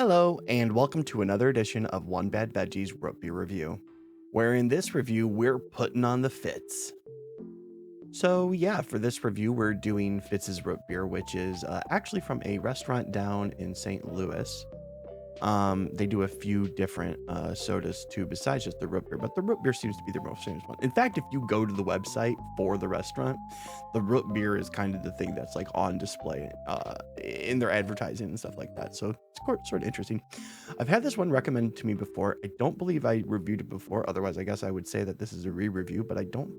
Hello, and welcome to another edition of One Bad Veggies Root Beer Review, where in this review, we're putting on the Fitz. So, yeah, for this review, we're doing Fitz's Root Beer, which is actually from a restaurant down in St. Louis. They do a few different sodas too, besides just the root beer, but the root beer seems to be the most famous one. In fact, if you go to the website for the restaurant, the root beer is kind of the thing that's like on display in their advertising and stuff like that. So it's sort of interesting. I've had this one recommended to me before. I don't believe I reviewed it before. Otherwise, I guess I would say that this is a re-review, but I don't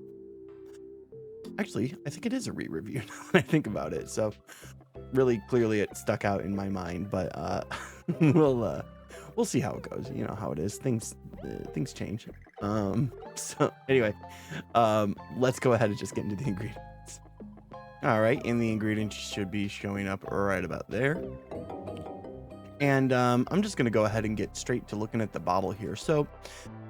actually. I think it is a re-review now that I think about it. So really clearly it stuck out in my mind, but we'll see how it goes. You know how it is. Things change. So anyway, let's go ahead and just get into the ingredients. All right, and the ingredients should be showing up right about there. And I'm just gonna go ahead and get straight to looking at the bottle here. So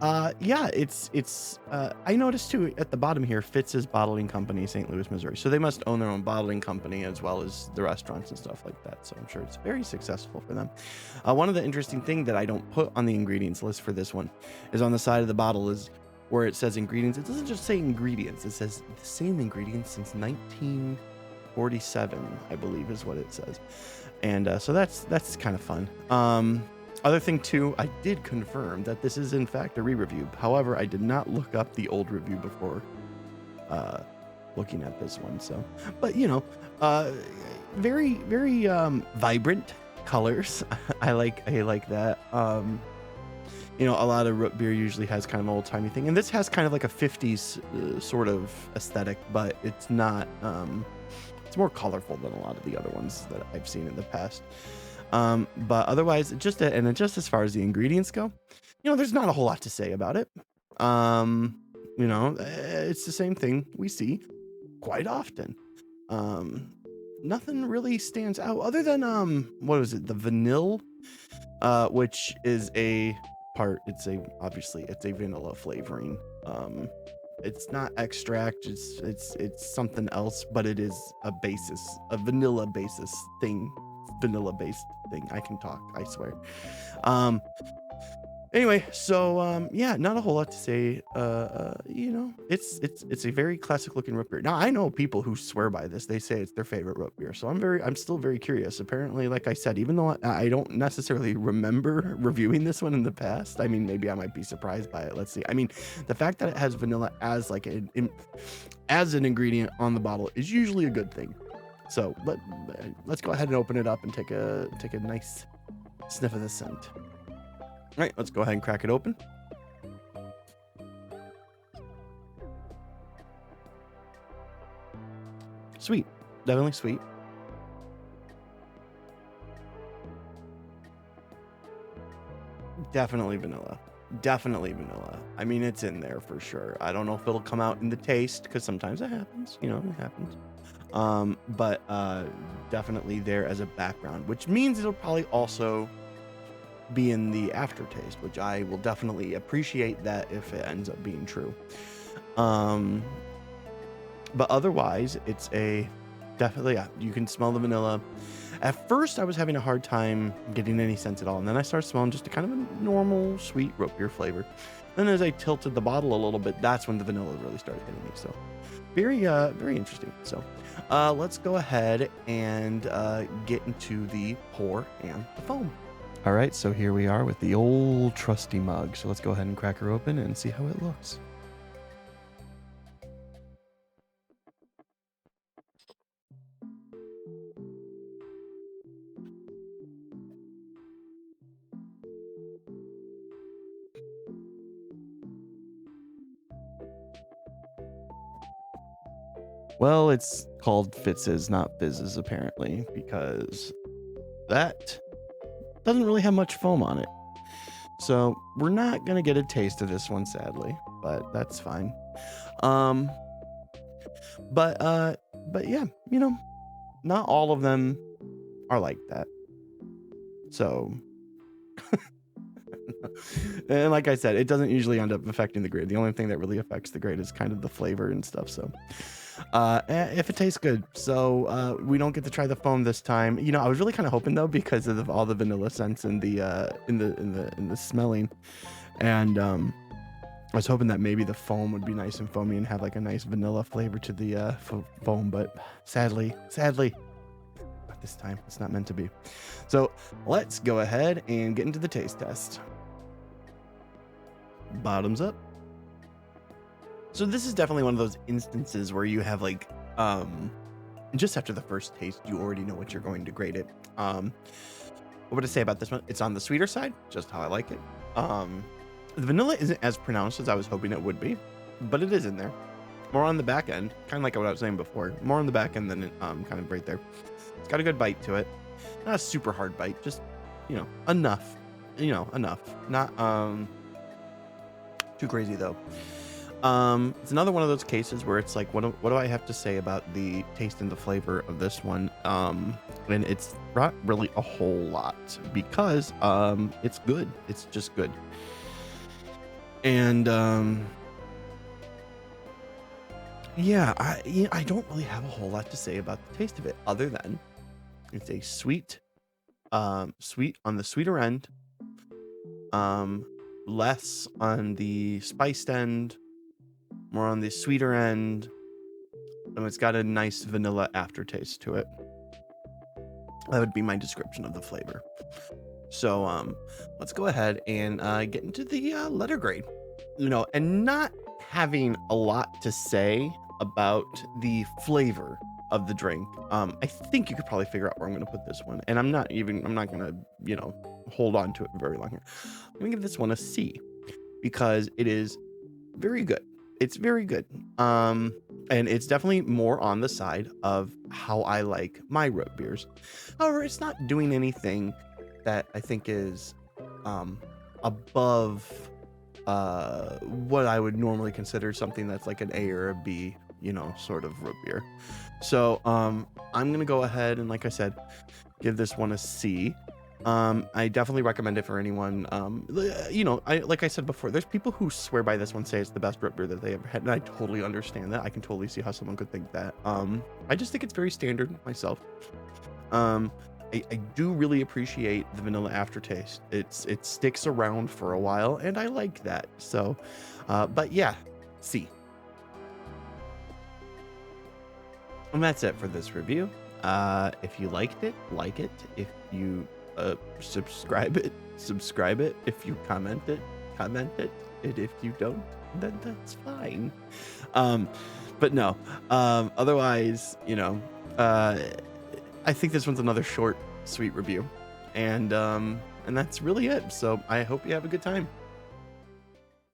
yeah, it's I noticed too at the bottom here, Fitz's Bottling Company, St. Louis, Missouri. So they must own their own bottling company as well as the restaurants and stuff like that. So I'm sure it's very successful for them. One of the interesting thing that I don't put on the ingredients list for this one is on the side of the bottle is where it says ingredients. It doesn't just say ingredients. It says the same ingredients since 1947, I believe is what it says. And so that's kind of fun. Other thing too, I did confirm that this is in fact a re-review. However, I did not look up the old review before looking at this one. So, but you know, very vibrant colors. I like that. You know, a lot of root beer usually has kind of an old-timey thing, and this has kind of like a 50s sort of aesthetic, but it's not. It's more colorful than a lot of the other ones that I've seen in the past. But otherwise, just as far as the ingredients go, you know, there's not a whole lot to say about it. You know, it's the same thing we see quite often. Nothing really stands out other than what was it? The vanilla, which is obviously it's a vanilla flavoring. It's not extract, it's something else, but it is a vanilla basis thing, vanilla based thing. I can talk, I swear. Anyway, so yeah, not a whole lot to say. You know, it's a very classic looking root beer. Now I know people who swear by this. They say it's their favorite root beer. So I'm still very curious. Apparently, like I said, even though I don't necessarily remember reviewing this one in the past, I mean, maybe I might be surprised by it. Let's see. I mean, the fact that it has vanilla as like as an ingredient on the bottle is usually a good thing. So let's go ahead and open it up and take a nice sniff of the scent. All right, let's go ahead and crack it open. Sweet, definitely sweet. Definitely vanilla. Definitely vanilla. I mean, it's in there for sure. I don't know if it'll come out in the taste because sometimes it happens. You know, it happens. But definitely there as a background, which means it'll probably also be in the aftertaste, which I will definitely appreciate that if it ends up being true. But otherwise, it's definitely, yeah, you can smell the vanilla. At first, I was having a hard time getting any sense at all, and then I started smelling just a kind of a normal sweet root beer flavor. Then as I tilted the bottle a little bit, that's when the vanilla really started hitting me. So very interesting. So let's go ahead and get into the pour and the foam. All right, so here we are with the old trusty mug. So let's go ahead and crack her open and see how it looks. Well, it's called Fitz's, not Fizz's, apparently, because that doesn't really have much foam on it. So we're not gonna get a taste of this one, sadly, but that's fine. But yeah, you know, not all of them are like that. So And like I said, it doesn't usually end up affecting the grade. The only thing that really affects the grade is kind of the flavor and stuff. So if it tastes good. So we don't get to try the foam this time. You know, I was really kind of hoping though, because of all the vanilla scents in the smelling. And I was hoping that maybe the foam would be nice and foamy and have like a nice vanilla flavor to the foam, but sadly, not this time. It's not meant to be. So let's go ahead and get into the taste test. Bottoms up. So this is definitely one of those instances where you have like, just after the first taste, you already know what you're going to grade it. What would I say about this one? It's on the sweeter side, just how I like it. The vanilla isn't as pronounced as I was hoping it would be, but it is in there. More on the back end, kind of like what I was saying before. More on the back end than kind of right there. It's got a good bite to it. Not a super hard bite, just, you know, enough. You know, enough. Not too crazy though. It's another one of those cases where it's like, what do I have to say about the taste and the flavor of this one? And it's not really a whole lot, because it's good. It's just good. And yeah, I don't really have a whole lot to say about the taste of it, other than it's a sweet on the sweeter end, less on the spiced end, more on the sweeter end, and it's got a nice vanilla aftertaste to it. That would be my description of the flavor. So let's go ahead and get into the letter grade. You know, and not having a lot to say about the flavor of the drink, I think you could probably figure out where I'm going to put this one. And I'm not going to, you know, hold on to it very long here. I'm going to give this one a C, because it is very good. It's very good. And it's definitely more on the side of how I like my root beers. However, it's not doing anything that I think is above what I would normally consider something that's like an A or a B, you know, sort of root beer. So I'm gonna go ahead and, like I said, give this one a C. I definitely recommend it for anyone. You know, like I said before, there's people who swear by this one, say it's the best root beer that they ever had, and I totally understand that. I can totally see how someone could think that. I just think it's very standard myself. I do really appreciate the vanilla aftertaste. It sticks around for a while, and I like that. So, but yeah, C. And that's it for this review. If you liked it, like it. If you subscribe it. If you comment it. And if you don't, then that's fine. But no. Otherwise, you know, I think this one's another short, sweet review, and that's really it. So I hope you have a good time.